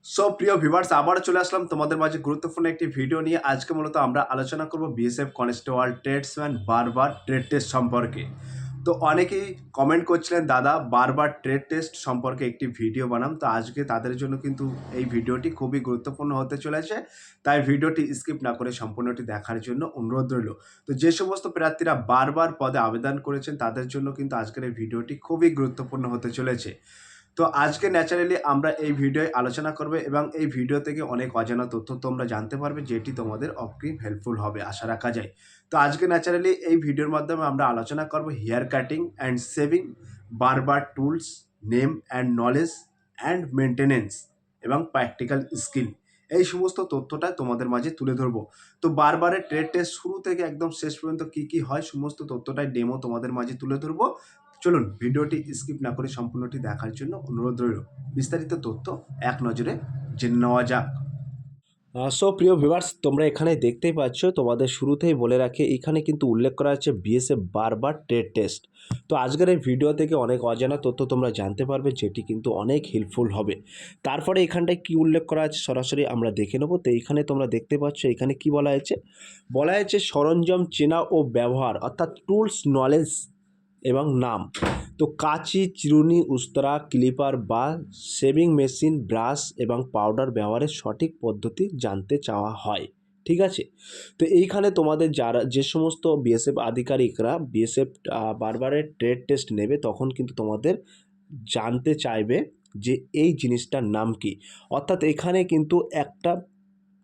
প্রিয় ভিউয়ার্স, আবারও চলে আসলাম তোমাদের মাঝে গুরুত্বপূর্ণ একটি ভিডিও নিয়ে। আজকে মূলত আমরা আলোচনা করব বিএসএফ কনস্টেবল ট্রেডসম্যান বারবার ট্রেড টেস্ট সম্পর্কে। তো অনেকেই কমেন্ট করছিলেন, দাদা বারবার ট্রেড টেস্ট সম্পর্কে একটি ভিডিও বানাম। তো আজকে তাদের জন্য কিন্তু এই ভিডিওটি খুবই গুরুত্বপূর্ণ হতে চলেছে, তাই ভিডিওটি স্কিপ না করে সম্পূর্ণটি দেখার জন্য অনুরোধ রইল। তো যে সমস্ত প্রার্থীরা বারবার পদে আবেদন করেছেন তাদের জন্য কিন্তু আজকের এই ভিডিওটি খুবই গুরুত্বপূর্ণ হতে চলেছে। তো আজকে ন্যাচারালি আমরা এই ভিডিওয় আলোচনা করবে এবং এই ভিডিও থেকে অনেক অজানা তথ্য তোমরা জানতে পারবে, যেটি তোমাদের অগ্রিম হেল্পফুল হবে আশা রাখা যায়। তো আজকে ন্যাচারালি এই ভিডিওর মাধ্যমে আমরা আলোচনা করব হেয়ার কাটিং অ্যান্ড সেভিং, বারবার tools, name and knowledge and maintenance এবং প্র্যাকটিক্যাল স্কিল। এই সমস্ত তথ্যটা তোমাদের মাঝে তুলে ধরবো। তো বারবারের ট্রেড টেস্ট শুরু থেকে একদম শেষ পর্যন্ত কি কি হয় সমস্ত তথ্যটাই ডেমো তোমাদের মাঝে তুলে ধরবো। চলুন ভিডিওটি স্কিপ না করে সম্পূর্ণটি দেখার জন্য অনুরোধ রইল। বিস্তারিত তথ্য এক নজরে জেনে নেওয়া যাক। প্রিয় ভিউয়ার্স, তোমরা এখানে দেখতেই পাচ্ছ, তোমাদের শুরুতেই বলে রাখি এখানে কিন্তু উল্লেখ করা আছে বিএসএফ বারবার ট্রেড টেস্ট। তো আজকের এই ভিডিও থেকে অনেক অজানা তথ্য তোমরা জানতে পারবে, যেটি কিন্তু অনেক হেল্পফুল হবে। তারপরে এখানটায় কি উল্লেখ করা আছে সরাসরি আমরা দেখে নেব। তো এইখানে তোমরা দেখতে পাচ্ছ এখানে কি বলা হয়েছে সরঞ্জাম চেনা ও ব্যবহার, অর্থাৎ টুলস নলেজ এবং নাম। তো কাঁচি, চিরুনি, উস্তরা, ক্লিপার বা শেভিং মেশিন, ব্রাশ এবং পাউডার ব্যবহারের সঠিক পদ্ধতি জানতে চাওয়া হয়। ঠিক আছে, তো এইখানে তোমাদের যে সমস্ত বিএসএফ আধিকারিকরা বিএসএফ বারবারের ট্রেড টেস্ট নেবে, তখন কিন্তু তোমাদের জানতে চাইবে যে এই জিনিসটার নাম কি। অর্থাৎ এখানে কিন্তু একটা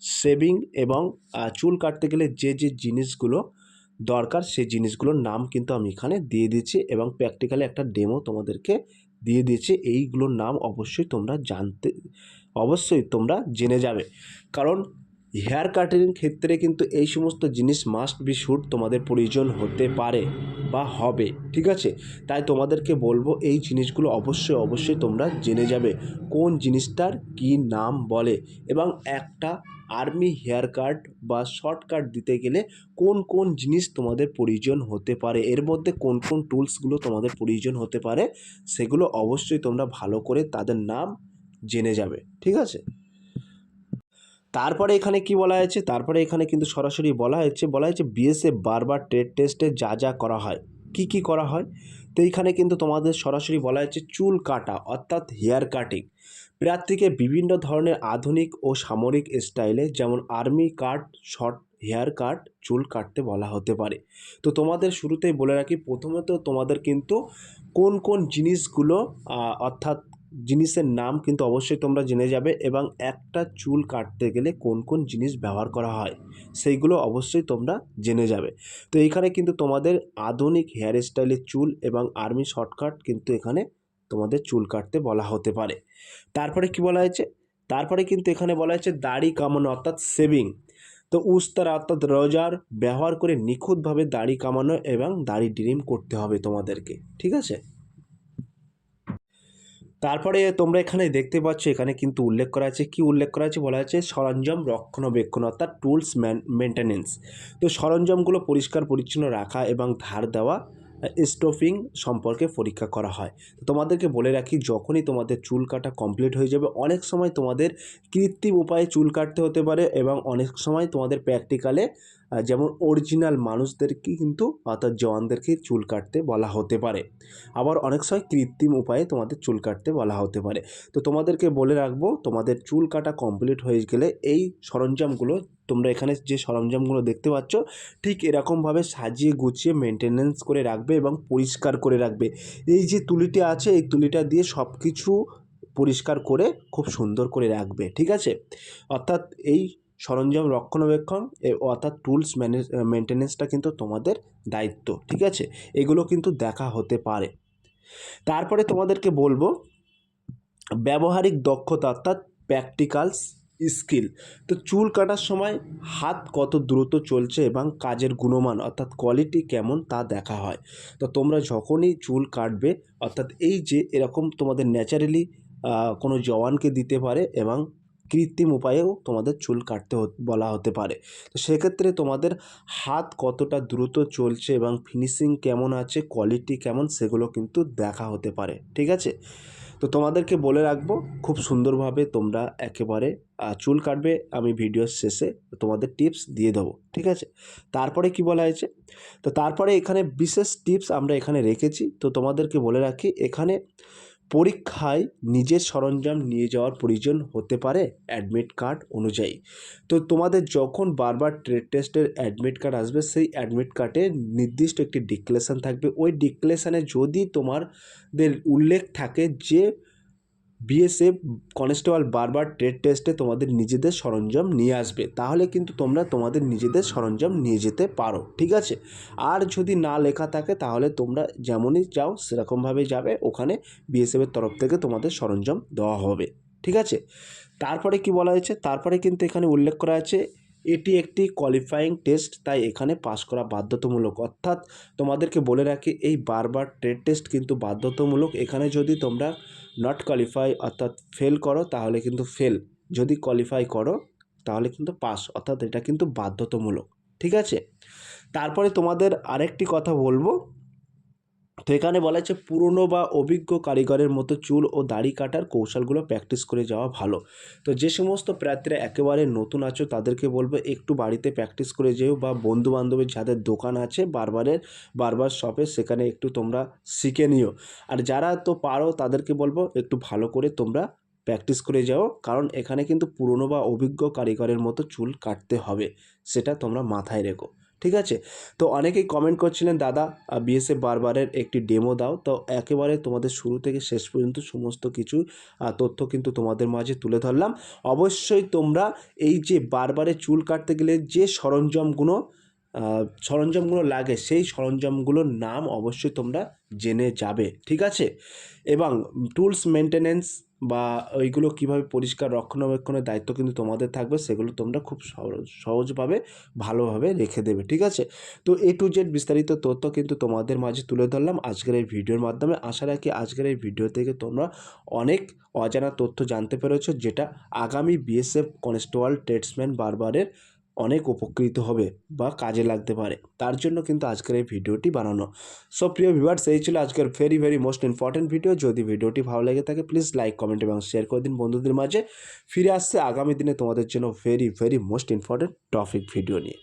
শেভিং এবং চুল কাটতে গেলে যে জিনিসগুলো দরকার সেই জিনিসগুলোর নাম কিন্তু আমি এখানে দিয়ে দিচ্ছি এবং প্র্যাকটিক্যালি একটা ডেমো তোমাদেরকে দিয়ে দিচ্ছি। এইগুলোর নাম অবশ্যই তোমরা জেনে যাবে, কারণ হেয়ার কাটিং ক্ষেত্রে কিন্তু এই সমস্ত জিনিস মাস্ট বি শুড তোমাদের প্রয়োজন হতে পারে বা হবে। ঠিক আছে, তাই তোমাদেরকে বলবো এই জিনিসগুলো অবশ্যই তোমরা জেনে যাবে কোন জিনিসটার কি নাম বলে, এবং একটা আর্মি হেয়ার কাট বা শর্টকাট দিতে গেলে কোন কোন জিনিস তোমাদের প্রয়োজন হতে পারে, এর মধ্যে কোন কোন টুলসগুলো তোমাদের প্রয়োজন হতে পারে, সেগুলো অবশ্যই তোমরা ভালো করে তাদের নাম জেনে যাবে। ঠিক আছে, তারপরে এখানে কি বলা হয়েছে, তারপরে এখানে কিন্তু সরাসরি বলা হয়েছে বিএসএফ বারবার ট্রেড টেস্টে যা যা করা হয়, কি করা হয়। তো এইখানে কিন্তু তোমাদের সরাসরি বলা হয়েছে চুল কাটা, অর্থাৎ হেয়ার কাটিং। প্রার্থীকে বিভিন্ন ধরনের আধুনিক ও সামরিক স্টাইলে, যেমন আর্মি কাট, শর্ট হেয়ার কাট, চুল কাটতে বলা হতে পারে। তো তোমাদের শুরুতেই বলে রাখি, প্রথমত তোমাদের কিন্তু কোন কোন জিনিসগুলো অর্থাৎ জিনিসের নাম কিন্তু অবশ্যই তোমরা জেনে যাবে, এবং একটা চুল কাটতে গেলে কোন কোন জিনিস ব্যবহার করা হয় সেইগুলো অবশ্যই তোমরা জেনে যাবে। তো এইখানে কিন্তু তোমাদের আধুনিক হেয়ার স্টাইলের চুল এবং আর্মি শর্টকাট কিন্তু এখানে তোমাদের চুল কাটতে বলা হতে পারে। তারপরে কি বলা হয়েছে, তারপরে কিন্তু এখানে বলা হয়েছে দাড়ি কামানো, অর্থাৎ সেভিং। তো উস্তারা অর্থাৎ রোজার ব্যবহার করে নিখুঁতভাবে দাড়ি কামানো এবং দাড়ি ট্রিম করতে হবে তোমাদেরকে। ঠিক আছে, তারপরে তোমরা এখানে দেখতে পাচ্ছ এখানে কিন্তু উল্লেখ করা আছে, বলা আছে সরঞ্জাম রক্ষণাবেক্ষণ, অর্থাৎ টুলস মেনটেনেন্স। তো সরঞ্জামগুলো পরিষ্কার পরিচ্ছন্ন রাখা এবং ধার দেওয়া স্টোফিং সম্পর্কে পরীক্ষা করা হয়। তো তোমাদেরকে বলে রাখি, যখনই তোমাদের চুল কাটা কমপ্লিট হয়ে যাবে, অনেক সময় তোমাদের কৃত্রিম উপায়ে চুল কাটতে হতে পারে এবং অনেক সময় তোমাদের প্র্যাকটিক্যালে যেমন অরিজিনাল মানুষদেরকে কিন্তু, অর্থাৎ জওয়ানদেরকে চুল কাটতে বলা হতে পারে। আবার অনেক সময় কৃত্রিম উপায়ে তোমাদের চুল কাটতে বলা হতে পারে। তো তোমাদেরকে বলে রাখবো, তোমাদের চুল কাটা কমপ্লিট হয়ে গেলে এই সরঞ্জামগুলো, তোমরা এখানে যে সরঞ্জামগুলো দেখতে পাচ্ছ, ঠিক এরকমভাবে সাজিয়ে গুছিয়ে মেনটেনেন্স করে রাখবে এবং পরিষ্কার করে রাখবে। এই যে তুলিটি আছে, এই তুলিটা দিয়ে সব কিছু পরিষ্কার করে খুব সুন্দর করে রাখবে। ঠিক আছে, অর্থাৎ এই সরঞ্জাম রক্ষণাবেক্ষণ অর্থাৎ টুলস মেনটেনেন্সটা কিন্তু তোমাদের দায়িত্ব। ঠিক আছে, এগুলো কিন্তু দেখা হতে পারে। তারপরে তোমাদেরকে বলবো ব্যবহারিক দক্ষতা, অর্থাৎ প্র্যাকটিক্যালস স্কিল। তো চুল কাটার সময় হাত কত দ্রুত চলছে এবং কাজের গুণমান, অর্থাৎ কোয়ালিটি কেমন তা দেখা হয়। তো তোমরা যখনই চুল কাটবে, অর্থাৎ এই যে এরকম তোমাদের ন্যাচারালি কোনো জওয়ানকে দিতে পারে এবং কৃত্রিম উপায়েও তোমাদের চুল কাটতে বলা হতে পারে। তো সেক্ষেত্রে তোমাদের হাত কতটা দ্রুত চলছে এবং ফিনিশিং কেমন আছে, কোয়ালিটি কেমন, সেগুলো কিন্তু দেখা হতে পারে। ঠিক আছে, তো তোমাদেরকে বলে রাখবো খুব সুন্দরভাবে তোমরা একেবারে চুল কাটবে, আমি ভিডিওর শেষে তোমাদের টিপস দিয়ে দেবো, ঠিক আছে। তারপরে কি বলা হয়েছে, তো তারপরে এখানে বিশেষ টিপস আমরা এখানে রেখেছি। তো তোমাদেরকে বলে রাখি, এখানে পরীক্ষায় নিজের সরঞ্জাম নিয়ে যাওয়ার প্রয়োজন হতে পারে অ্যাডমিট কার্ড অনুযায়ী। তো তোমাদের যখন বারবার ট্রেড টেস্টের অ্যাডমিট কার্ড আসবে, সেই অ্যাডমিট কার্ডে নির্দিষ্ট একটি ডিক্লারেশন থাকবে। ওই ডিক্লারেশনে যদি তোমাদের উল্লেখ থাকে যে বিএসএফ কনস্টেবল বারবার ট্রেড টেস্টে তোমাদের নিজেদের সরঞ্জাম নিয়ে আসবে, তাহলে কিন্তু তোমরা তোমাদের নিজেদের সরঞ্জাম নিয়ে যেতে পারো, ঠিক আছে। আর যদি না লেখা থাকে তাহলে তোমরা যেমনই যাও সেরকমভাবে যাবে, ওখানে বিএসএফের তরফ থেকে তোমাদের সরঞ্জাম দেওয়া হবে, ঠিক আছে। তারপরে কি বলা হয়েছে, তারপরে কিন্তু এখানে উল্লেখ করা আছে এটি একটি কোয়ালিফাইং টেস্ট, তাই এখানে পাস করা বাধ্যতামূলক। অর্থাৎ তোমাদেরকে বলে রাখি, এই বারবার ট্রেড টেস্ট কিন্তু বাধ্যতামূলক। এখানে যদি তোমরা নট কোয়ালিফাই অর্থাৎ ফেল করো তাহলে কিন্তু ফেল, যদি কোয়ালিফাই করো তাহলে কিন্তু পাস, অর্থাৎ এটা কিন্তু বাধ্যতামূলক, ঠিক আছে। তারপরে তোমাদের আরেকটি কথা বলবো, তো এখানে বলা হচ্ছে পুরনো বা অভিজ্ঞ কারিগরের মতো চুল ও দাড়ি কাটার কৌশলগুলো প্র্যাকটিস করে যাওয়া ভালো। তো যে সমস্ত প্রার্থীরা একেবারে নতুন আছো তাদেরকে বলবো একটু বাড়িতে প্র্যাকটিস করে যেও, বা বন্ধু বান্ধবের যাদের দোকান আছে বারবার শপে, সেখানে একটু তোমরা শিখে নিও। আর যারা তো পারো তাদেরকে বলবো একটু ভালো করে তোমরা প্র্যাকটিস করে যাও, কারণ এখানে কিন্তু পুরনো বা অভিজ্ঞ কারিগরের মতো চুল কাটতে হবে, সেটা তোমরা মাথায় রেখো, ঠিক আছে। তো অনেকেই কমেন্ট করছিলেন দাদা বিএসএফ বারবারের একটি ডেমো দাও, তো একেবারে তোমাদের শুরু থেকে শেষ পর্যন্ত সমস্ত কিছু তথ্য কিন্তু তোমাদের মাঝে তুলে ধরলাম। অবশ্যই তোমরা এই যে বারবারে চুল কাটতে গেলে যে সরঞ্জামগুলো লাগে, সেই সরঞ্জামগুলোর নাম অবশ্যই তোমরা জেনে যাবে, ঠিক আছে। এবং টুলস মেনটেনেন্স বা ওইগুলো কীভাবে পরিষ্কার রক্ষণাবেক্ষণের দায়িত্ব কিন্তু তোমাদের থাকবে, সেগুলো তোমরা খুব সহজভাবে ভালোভাবে রেখে দেবে, ঠিক আছে। তো A to Z বিস্তারিত তথ্য কিন্তু তোমাদের মাঝে তুলে ধরলাম আজকের এই ভিডিওর মাধ্যমে। আশা রাখি আজকের এই ভিডিও থেকে তোমরা অনেক অজানা তথ্য জানতে পেরেছো, যেটা আগামী বিএসএফ কনস্টেবল ট্রেডসম্যান বারবারের অনেক উপকৃত হবে বা কাজে লাগতে পারে, তার জন্য কিন্তু আজকের এই ভিডিওটি বানানো। সো প্রিয় ভিউয়ার্স, এই ছিল আজকের ভেরি মোস্ট ইম্পর্টেন্ট ভিডিও। যদি ভিডিওটি ভালো লেগে থাকে প্লিজ লাইক, কমেন্ট এবং শেয়ার করে দিন বন্ধুদের মাঝে। ফিরে আসছে আগামী দিনে তোমাদের জন্য very most important topic video নিয়ে।